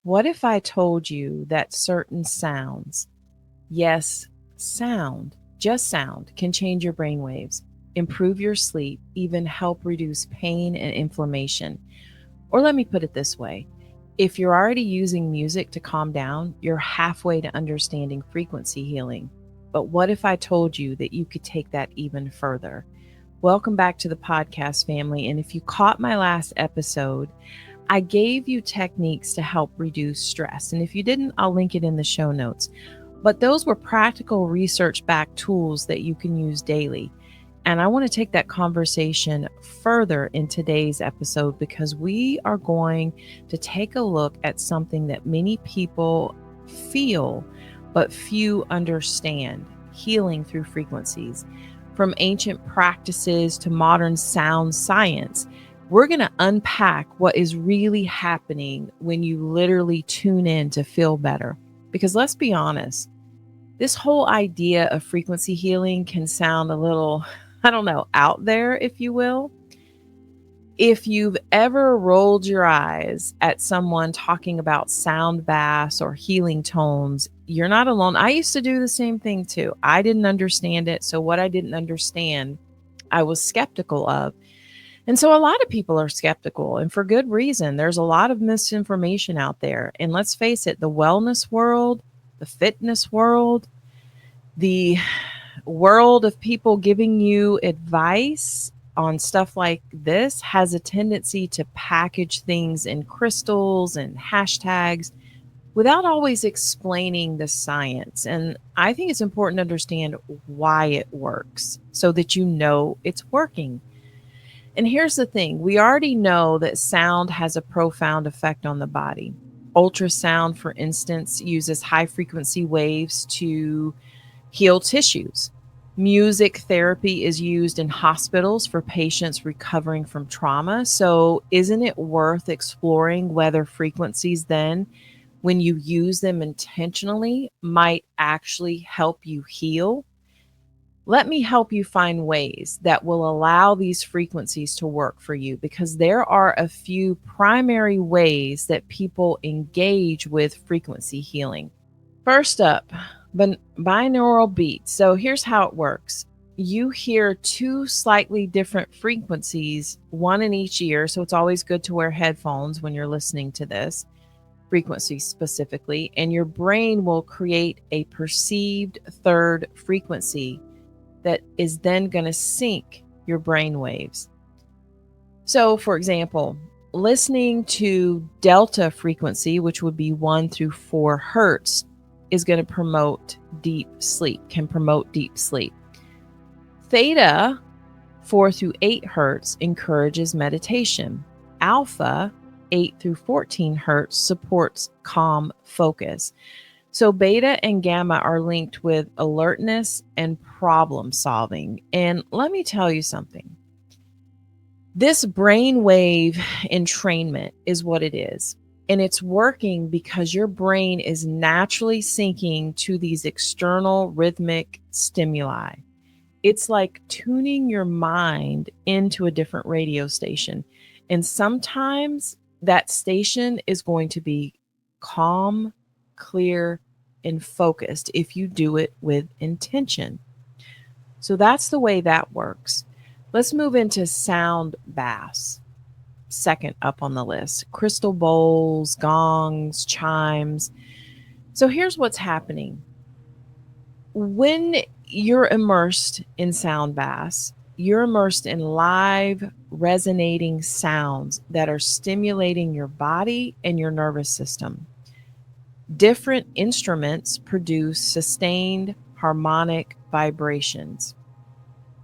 What if I told you that certain sounds, yes, sound, just sound, can change your brain waves, improve your sleep, even help reduce pain and inflammation? Or let me put it this way: if you're already using music to calm down, you're halfway to understanding frequency healing. But what if I told you that you could take that even further? Welcome back to the podcast, family. And if you caught my last episode, I gave you techniques to help reduce stress. And if you didn't, I'll link it in the show notes. But those were practical research backed tools that you can use daily. And I want to take that conversation further in today's episode because we are going to take a look at something that many people feel, but few understand: healing through frequencies. From ancient practices to modern sound science, we're going to unpack what is really happening when you literally tune in to feel better. Because let's be honest, this whole idea of frequency healing can sound a little, I don't know, out there, if you will. If you've ever rolled your eyes at someone talking about sound baths or healing tones, you're not alone. I used to do the same thing too. I didn't understand it. So, what I didn't understand, I was skeptical of. And so, a lot of people are skeptical, and for good reason. There's a lot of misinformation out there. And let's face it, the wellness world, the fitness world, the world of people giving you advice on stuff like this has a tendency to package things in crystals and hashtags without always explaining the science. And I think it's important to understand why it works so that you know it's working. And here's the thing: we already know that sound has a profound effect on the body. Ultrasound, for instance, uses high frequency waves to heal tissues. Music therapy is used in hospitals for patients recovering from trauma. So, isn't it worth exploring whether frequencies, then, when you use them intentionally, might actually help you heal? Let me help you find ways that will allow these frequencies to work for you, because there are a few primary ways that people engage with frequency healing. First up, binaural beats. So here's how it works: you hear two slightly different frequencies, one in each ear. So it's always good to wear headphones when you're listening to this frequency specifically, and your brain will create a perceived third frequency that is then going to sync your brain waves. So, for example, listening to delta frequency, which would be 1 through 4 hertz, is going to promote deep sleep, can promote deep sleep. Theta, 4 through 8 hertz, encourages meditation. Alpha, 8 through 14 hertz, supports calm focus. So beta and gamma are linked with alertness and problem solving. And let me tell you something: this brainwave entrainment is what it is. And it's working because your brain is naturally syncing to these external rhythmic stimuli. It's like tuning your mind into a different radio station. And sometimes that station is going to be calm, clear, and focused if you do it with intention. So that's the way that works. Let's move into sound baths. Second up on the list: crystal bowls, gongs, chimes. So here's what's happening. When you're immersed in sound baths, you're immersed in live, resonating sounds that are stimulating your body and your nervous system. Different instruments produce sustained harmonic vibrations.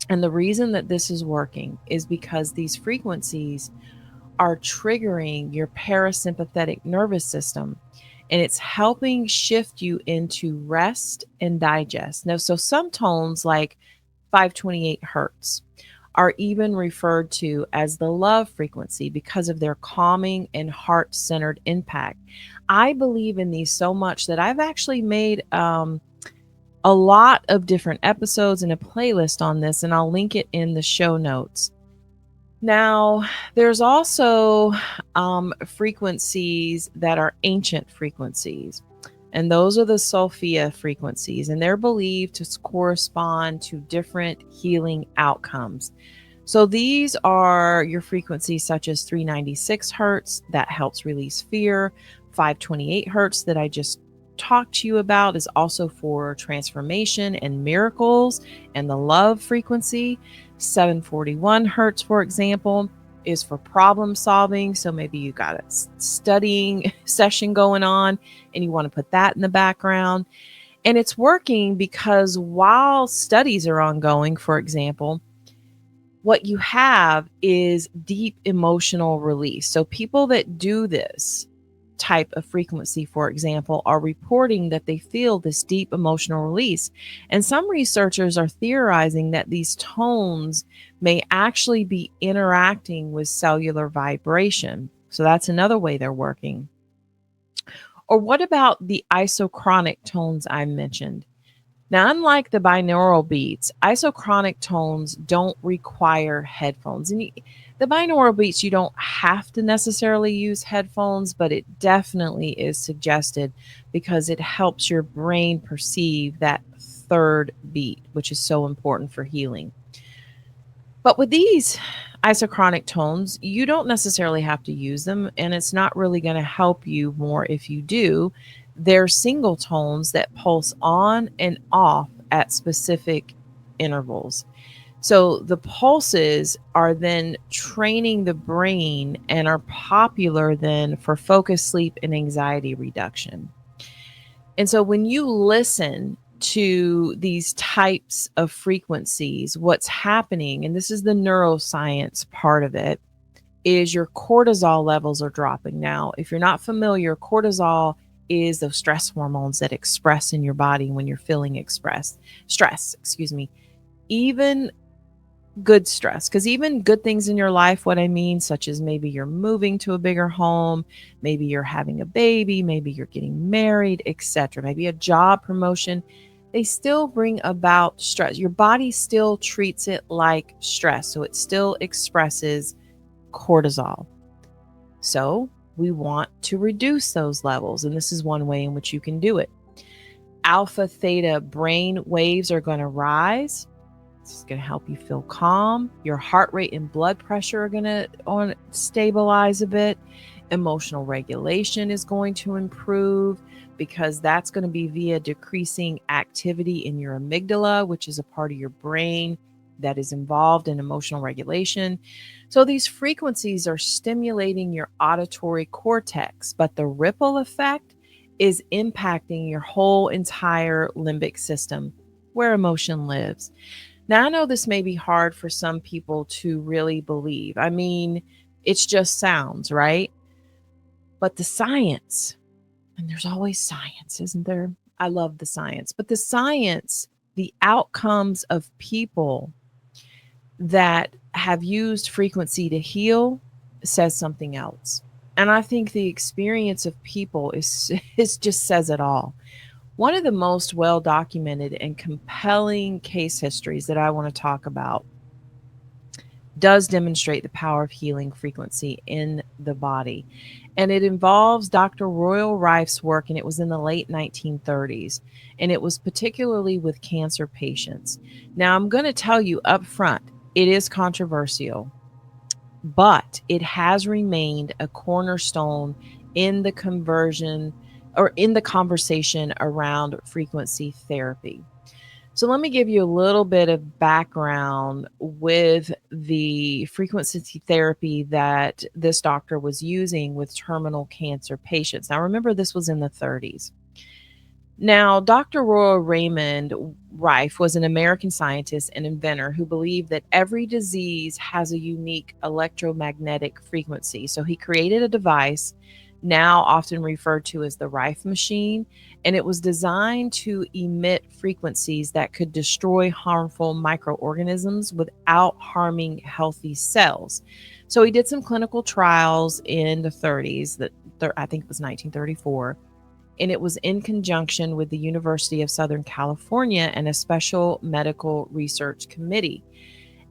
And the reason that this is working is because these frequencies are triggering your parasympathetic nervous system, and it's helping shift you into rest and digest. Now, so some tones like 528 hertz are even referred to as the love frequency because of their calming and heart-centered impact. I believe in these so much that I've actually made a lot of different episodes and a playlist on this, and I'll link it in the show notes. Now, there's also frequencies that are ancient frequencies, and those are the Sophia frequencies, and they're believed to correspond to different healing outcomes. So these are your frequencies such as 396 hertz that helps release fear, 528 hertz that I just talked to you about is also for transformation and miracles and the love frequency. 741 hertz, for example, is for problem solving. So maybe you got a studying session going on and you want to put that in the background. And it's working because while studies are ongoing, for example, what you have is deep emotional release. So people that do this type of frequency, for example, are reporting that they feel this deep emotional release. And some researchers are theorizing that these tones may actually be interacting with cellular vibration. So that's another way they're working. Or what about the isochronic tones I mentioned? Now, unlike the binaural beats, isochronic tones don't require headphones. And the binaural beats, you don't have to necessarily use headphones, but it definitely is suggested because it helps your brain perceive that third beat, which is so important for healing. But with these isochronic tones, you don't necessarily have to use them, and it's not really going to help you more if you do. They're single tones that pulse on and off at specific intervals. So the pulses are then training the brain and are popular then for focus, sleep, and anxiety reduction. And so when you listen to these types of frequencies, what's happening, and this is the neuroscience part of it, is your cortisol levels are dropping. Now, if you're not familiar, cortisol is those stress hormones that express in your body when you're feeling stress, excuse me. Even good stress, because even good things in your life, what I mean, such as maybe you're moving to a bigger home, maybe you're having a baby, maybe you're getting married, etc., maybe a job promotion, they still bring about stress. Your body still treats it like stress, so it still expresses cortisol. So we want to reduce those levels, and this is one way in which you can do it. Alpha theta brain waves are going to rise. It's going to help you feel calm. Your heart rate and blood pressure are going to stabilize a bit. Emotional regulation is going to improve because that's going to be via decreasing activity in your amygdala, which is a part of your brain that is involved in emotional regulation. So these frequencies are stimulating your auditory cortex, but the ripple effect is impacting your whole entire limbic system where emotion lives. Now, I know this may be hard for some people to really believe. I mean, it's just sounds, right? But the science, and there's always science, isn't there? I love the science, but the science, the outcomes of people that have used frequency to heal says something else. And I think the experience of people is just says it all. One of the most well documented and compelling case histories that I want to talk about does demonstrate the power of healing frequency in the body. And it involves Dr. Royal Rife's work, and it was in the late 1930s. And it was particularly with cancer patients. Now, I'm going to tell you up front, it is controversial, but it has remained a cornerstone in the conversion or in the conversation around frequency therapy. So let me give you a little bit of background with the frequency therapy that this doctor was using with terminal cancer patients. Now, remember, this was in the 30s. Now, Dr. Royal Raymond Rife was an American scientist and inventor who believed that every disease has a unique electromagnetic frequency. So he created a device, now often referred to as the Rife machine, and it was designed to emit frequencies that could destroy harmful microorganisms without harming healthy cells. So he did some clinical trials in the 30s, I think it was 1934, and it was in conjunction with the University of Southern California and a special medical research committee.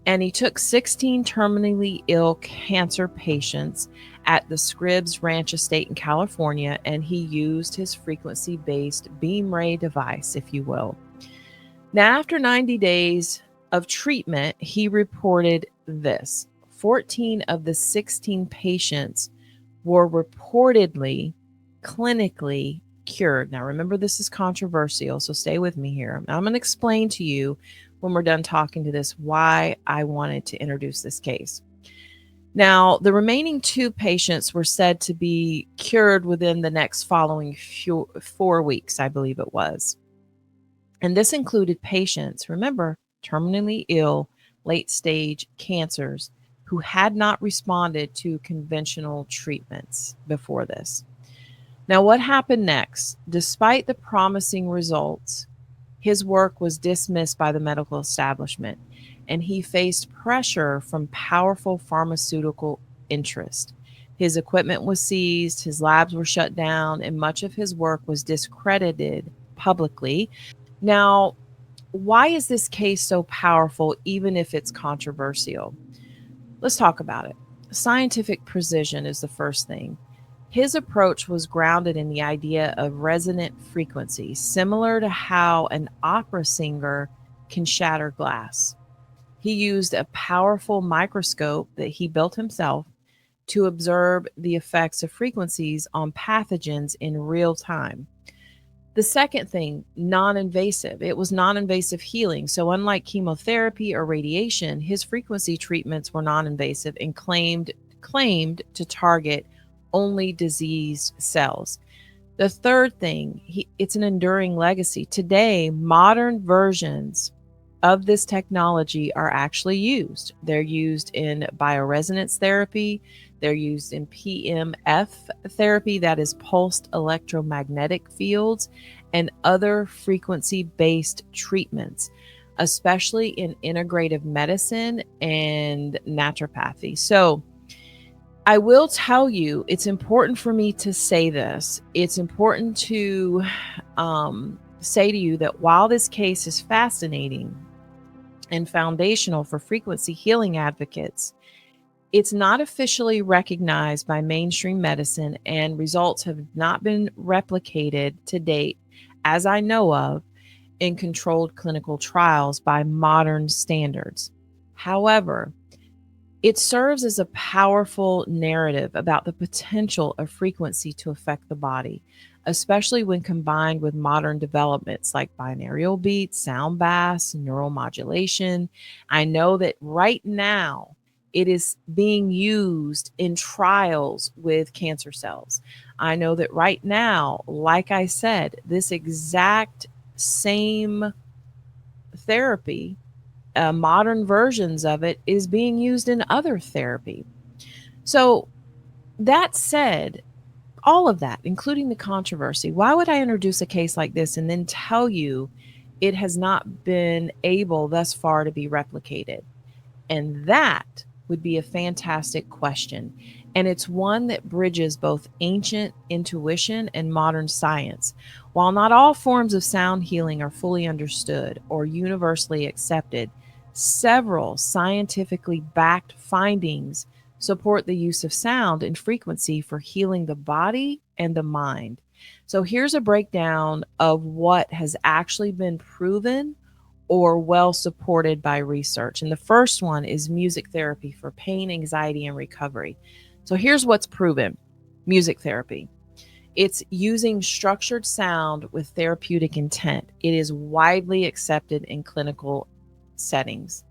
And he took 16 terminally ill cancer patients at the Scripps Ranch estate in California, and he used his frequency-based beam ray device, if you will. Now, after 90 days of treatment, he reported this: 14 of the 16 patients were reportedly clinically cured. Now, remember, this is controversial, so stay with me here. I'm going to explain to you when we're done talking to this why I wanted to introduce this case. Now, the remaining 2 patients were said to be cured within the next following 4 weeks, I believe it was. And this included patients, remember, terminally ill, late stage cancers who had not responded to conventional treatments before this. Now, what happened next? Despite the promising results, his work was dismissed by the medical establishment, and he faced pressure from powerful pharmaceutical interest. His equipment was seized, his labs were shut down, and much of his work was discredited publicly. Now, why is this case so powerful, even if it's controversial? Let's talk about it. Scientific precision is the first thing. His approach was grounded in the idea of resonant frequency, similar to how an opera singer can shatter glass. He used a powerful microscope that he built himself to observe the effects of frequencies on pathogens in real time. The second thing, non-invasive. It was non-invasive healing. So unlike chemotherapy or radiation, his frequency treatments were non-invasive and claimed to target only diseased cells. The third thing, it's an enduring legacy. Today, modern versions of this technology are actually used. They're used in bioresonance therapy. They're used in PMF therapy, that is pulsed electromagnetic fields, and other frequency-based treatments, especially in integrative medicine and naturopathy. So I will tell you, it's important for me to say this. It's important to say to you that while this case is fascinating and foundational for frequency healing advocates, it's not officially recognized by mainstream medicine, and results have not been replicated to date, as I know of, in controlled clinical trials by modern standards. However, it serves as a powerful narrative about the potential of frequency to affect the body, especially when combined with modern developments like binaural beats, sound baths, neuromodulation. I know that right now it is being used in trials with cancer cells. I know that right now, like I said, this exact same therapy, modern versions of it, is being used in other therapy. So that said, all of that, including the controversy, why would I introduce a case like this and then tell you it has not been able thus far to be replicated? And that would be a fantastic question. And it's one that bridges both ancient intuition and modern science. While not all forms of sound healing are fully understood or universally accepted, several scientifically backed findings support the use of sound and frequency for healing the body and the mind. So here's a breakdown of what has actually been proven or well supported by research. And the first one is music therapy for pain, anxiety, and recovery. So here's what's proven: music therapy. It's using structured sound with therapeutic intent. It is widely accepted in clinical settings.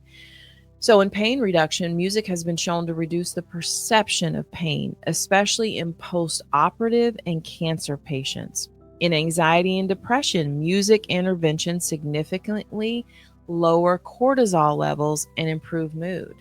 So in pain reduction, music has been shown to reduce the perception of pain, especially in post-operative and cancer patients. In anxiety and depression, music intervention significantly lower cortisol levels and improve mood.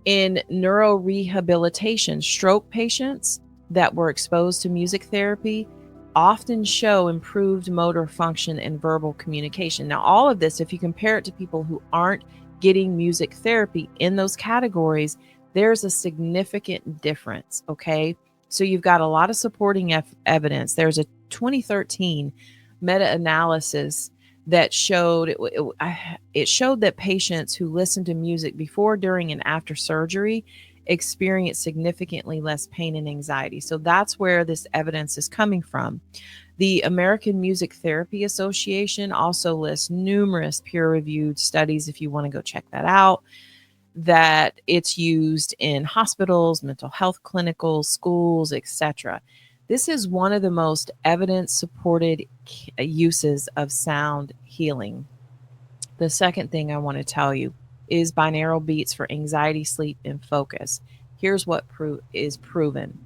In neurorehabilitation, stroke patients that were exposed to music therapy often show improved motor function and verbal communication. Now, all of this, if you compare it to people who aren't getting music therapy in those categories, there's a significant difference, okay? So you've got a lot of supporting evidence. There's a 2013 meta-analysis that showed it showed that patients who listened to music before, during, and after surgery experience significantly less pain and anxiety. So that's where this evidence is coming from. The American Music Therapy Association also lists numerous peer-reviewed studies, if you want to go check that out, that it's used in hospitals, mental health clinicals, schools, etc. This is one of the most evidence supported uses of sound healing. The second thing I want to tell you is binaural beats for anxiety, sleep, and focus. Here's what is proven.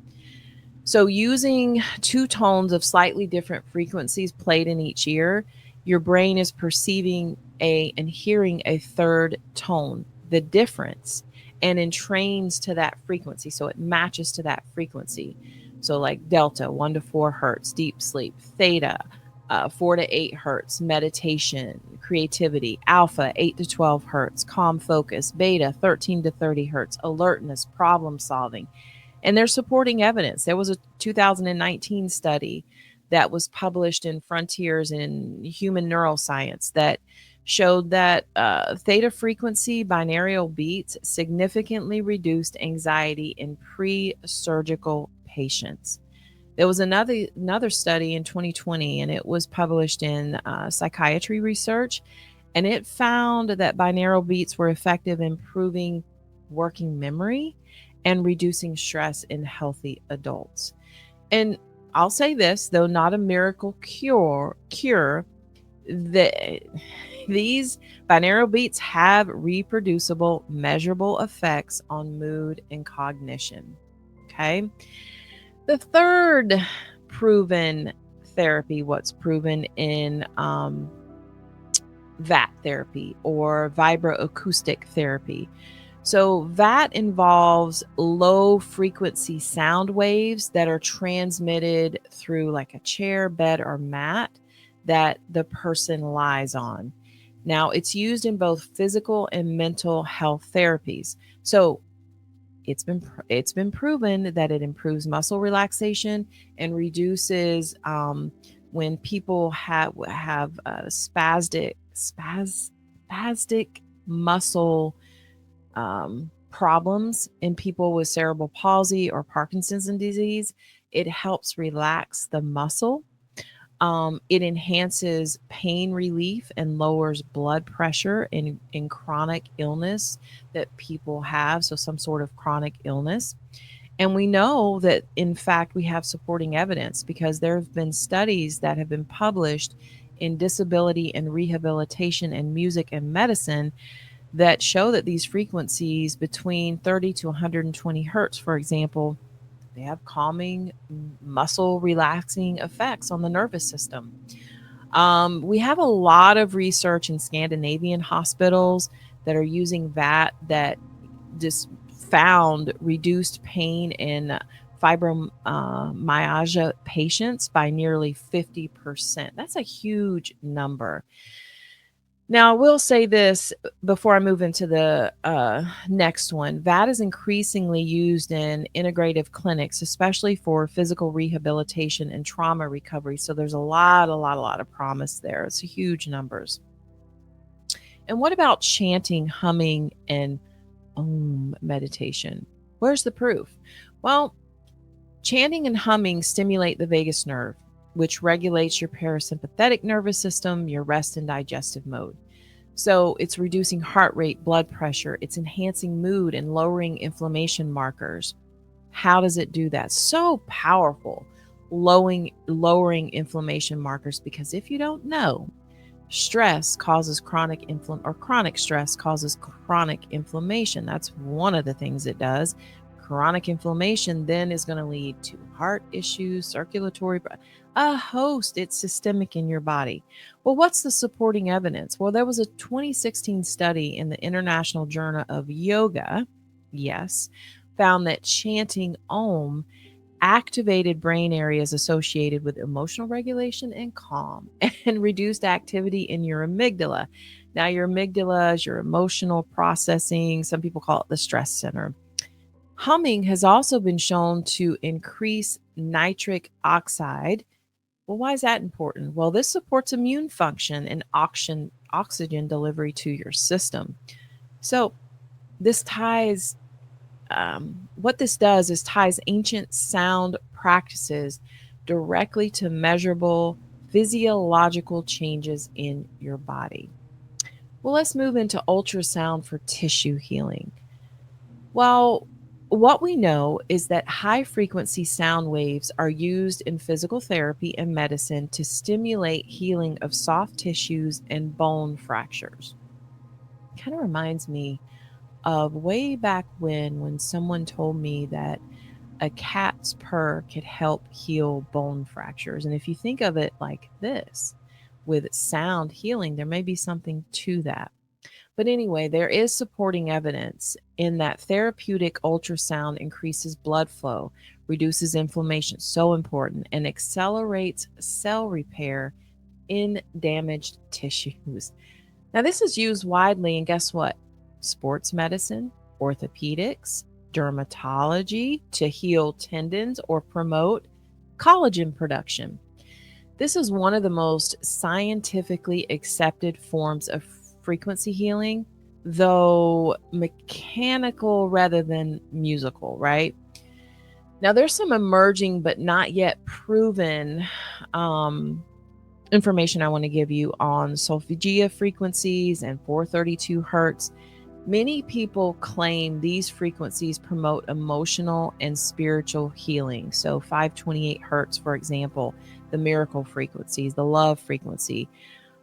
So, using two tones of slightly different frequencies played in each ear, your brain is perceiving and hearing a third tone, the difference, and entrains to that frequency. So it matches to that frequency. So, like delta, 1 to 4 hertz, deep sleep; theta, 4 to 8 hertz, meditation, creativity; alpha, 8 to 12 hertz, calm focus; beta, 13 to 30 hertz, alertness, problem solving. And there's supporting evidence. There was a 2019 study that was published in Frontiers in Human Neuroscience that showed that theta frequency binaural beats significantly reduced anxiety in pre-surgical patients. There was another study in 2020, and it was published in Psychiatry Research, and it found that binaural beats were effective in improving working memory and reducing stress in healthy adults. And I'll say this, though not a miracle cure, the, these binaural beats have reproducible, measurable effects on mood and cognition. Okay. The third proven therapy, what's proven in VAT therapy or vibroacoustic therapy. So, VAT involves low frequency sound waves that are transmitted through like a chair, bed, or mat that the person lies on. Now, it's used in both physical and mental health therapies. So, it's been proven that it improves muscle relaxation and reduces when people have spastic muscle problems in people with cerebral palsy or Parkinson's disease. It helps relax the muscle. It enhances pain relief and lowers blood pressure in chronic illness that people have. So, some sort of chronic illness. And we know that, in fact, we have supporting evidence because there have been studies that have been published in disability and rehabilitation and music and medicine that show that these frequencies between 30 to 120 hertz, for example, they have calming, muscle relaxing effects on the nervous system. We have a lot of research in Scandinavian hospitals that are using that just found reduced pain in fibromyalgia patients by nearly 50%. That's a huge number. Now, I will say this before I move into the next one. VAT is increasingly used in integrative clinics, especially for physical rehabilitation and trauma recovery. So there's a lot of promise there. It's huge numbers. And what about chanting, humming, and meditation? Where's the proof? Well, chanting and humming stimulate the vagus nerve, which regulates your parasympathetic nervous system, your rest and digestive mode. So it's reducing heart rate, blood pressure, it's enhancing mood and lowering inflammation markers. How does it do that? So powerful, lowering inflammation markers, because if you don't know, stress causes chronic stress causes chronic inflammation. That's one of the things it does. Chronic inflammation then is going to lead to heart issues, circulatory, a host. It's systemic in your body. Well, what's the supporting evidence? Well, there was a 2016 study in the International Journal of Yoga, yes, found that chanting Om activated brain areas associated with emotional regulation and calm and reduced activity in your amygdala. Now, your amygdala is your emotional processing. Some people call it the stress center. Humming has also been shown to increase nitric oxide, Well, why is that important? Well, this supports immune function and oxygen delivery to your system. So, this ties, what this does is ties ancient sound practices directly to measurable physiological changes in your body. Well, let's move into ultrasound for tissue healing. Well, what we know is that high frequency sound waves are used in physical therapy and medicine to stimulate healing of soft tissues and bone fractures. Kind of reminds me of way back when someone told me that a cat's purr could help heal bone fractures. And if you think of it like this, with sound healing, there may be something to that. But anyway, there is supporting evidence in that therapeutic ultrasound increases blood flow, reduces inflammation, so important, and accelerates cell repair in damaged tissues. Now, this is used widely in guess what? Sports medicine, orthopedics, dermatology to heal tendons or promote collagen production. This is one of the most scientifically accepted forms of frequency healing, though mechanical rather than musical, right? Now, there's some emerging but not yet proven um, information I want to give you on solfeggio frequencies and 432 hertz. Many people claim these frequencies promote emotional and spiritual healing. So, 528 hertz, for example, the miracle frequencies, the love frequency.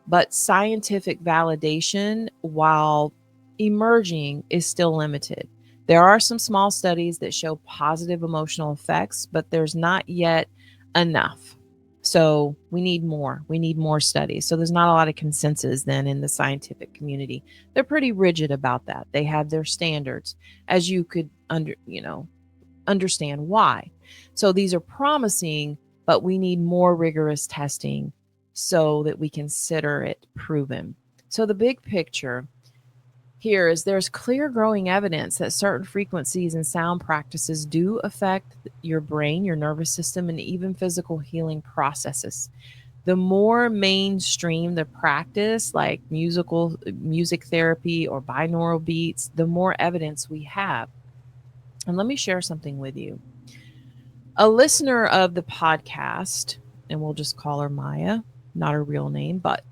But scientific validation, while emerging, is still limited. There are some small studies that show positive emotional effects, but there's not yet enough. So we need more. We need more studies. So there's not a lot of consensus then in the scientific community. They're pretty rigid about that. They have their standards, as you could understand why. So these are promising, but we need more rigorous testing so that we consider it proven. So the big picture here is there's clear growing evidence that certain frequencies and sound practices do affect your brain, your nervous system, and even physical healing processes. The more mainstream the practice, like music therapy or binaural beats, the more evidence we have. And let me share something with you. A listener of the podcast, and we'll just call her Maya, not her real name, but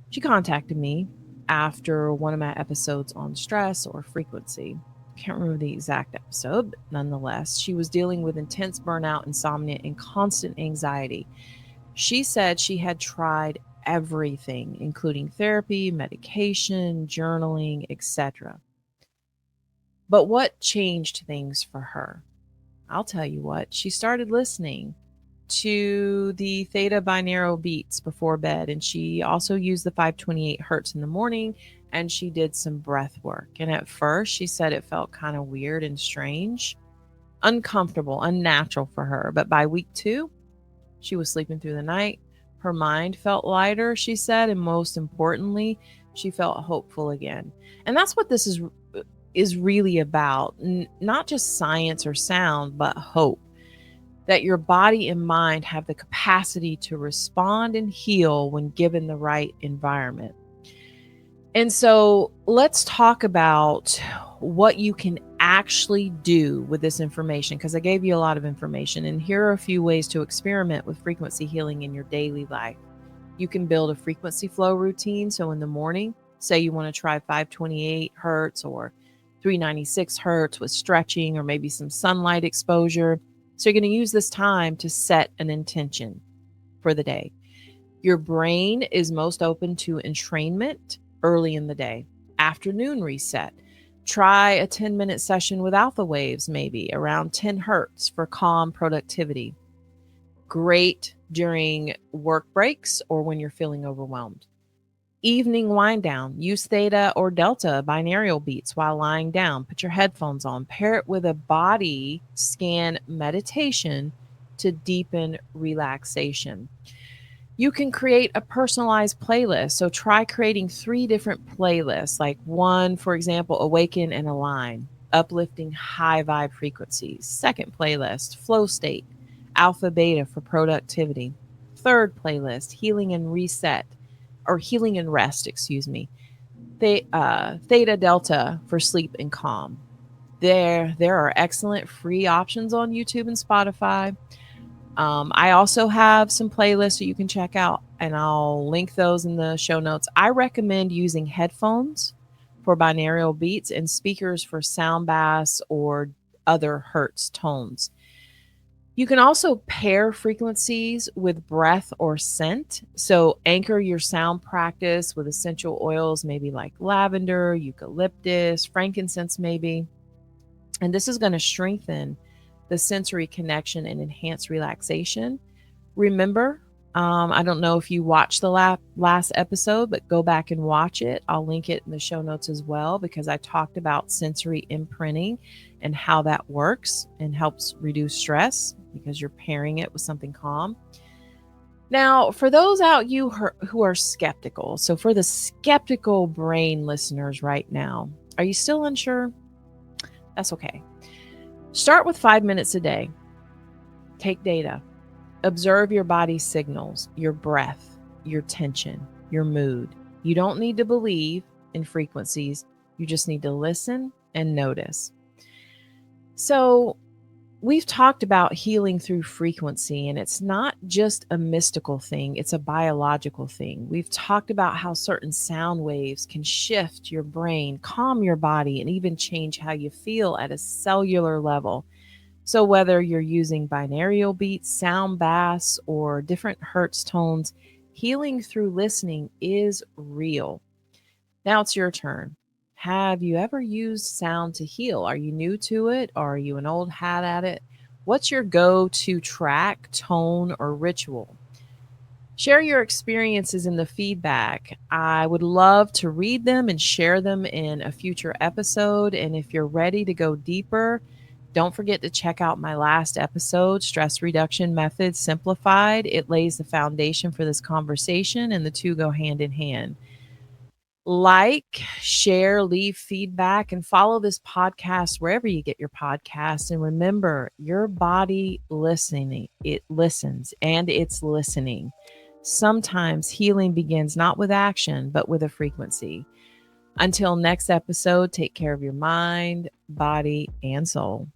she contacted me after one of my episodes on stress or frequency. Can't remember the exact episode, but nonetheless, she was dealing with intense burnout, insomnia, and constant anxiety. She said she had tried everything, including therapy, medication, journaling, etc. But what changed things for her? I'll tell you what, she started listening to the theta binaural beats before bed, and she also used the 528 hertz in the morning, and she did some breath work. And at first she said it felt kind of weird and strange, uncomfortable, unnatural for her, but by week 2 she was sleeping through the night. Her mind felt lighter, she said, and most importantly, she felt hopeful again. And that's what this is really about. Not just science or sound, but hope, that your body and mind have the capacity to respond and heal when given the right environment. And so let's talk about what you can actually do with this information, because I gave you a lot of information, and here are a few ways to experiment with frequency healing in your daily life. You can build a frequency flow routine. So in the morning, say you want to try 528 hertz or 396 hertz with stretching or maybe some sunlight exposure. So you're going to use this time to set an intention for the day. Your brain is most open to entrainment early in the day. Afternoon reset. Try a 10-minute session with alpha waves, maybe around 10 hertz for calm productivity. Great during work breaks or when you're feeling overwhelmed. Evening wind down. Use theta or delta binaural beats while lying down. Put your headphones on. Pair it with a body scan meditation to deepen relaxation. You can create a personalized playlist. So try creating 3 different playlists, like one, for example, awaken and align, uplifting high vibe frequencies. Second playlist, flow state, alpha beta for productivity. Third playlist, Healing and Reset, or Healing and Rest, excuse me. Theta Delta for sleep and calm. There are excellent free options on YouTube and Spotify. I also have some playlists that you can check out, and I'll link those in the show notes. I recommend using headphones for binaural beats and speakers for sound bass or other hertz tones. You can also pair frequencies with breath or scent. So, anchor your sound practice with essential oils, maybe like lavender, eucalyptus, frankincense, maybe. And this is going to strengthen the sensory connection and enhance relaxation. Remember, I don't know if you watched the last episode, but go back and watch it. I'll link it in the show notes as well, because I talked about sensory imprinting and how that works and helps reduce stress because you're pairing it with something calm. Now, for those out you who are skeptical, so for the skeptical brain listeners right now, are you still unsure? That's okay. Start with 5 minutes a day. Take data. Observe your body's signals, your breath, your tension, your mood. You don't need to believe in frequencies. You just need to listen and notice. So, we've talked about healing through frequency, and it's not just a mystical thing, it's a biological thing. We've talked about how certain sound waves can shift your brain, calm your body, and even change how you feel at a cellular level. So, whether you're using binaural beats, sound bass, or different hertz tones, healing through listening is real. Now it's your turn. Have you ever used sound to heal? Are you new to it? Or are you an old hat at it? What's your go to track, tone, or ritual? Share your experiences in the feedback. I would love to read them and share them in a future episode. And if you're ready to go deeper, don't forget to check out my last episode, Stress Reduction Methods Simplified. It lays the foundation for this conversation, and the two go hand in hand. Like, share, leave feedback, and follow this podcast wherever you get your podcasts. And remember, your body listening, it listens and it's listening. Sometimes healing begins not with action, but with a frequency. Until next episode, take care of your mind, body, and soul.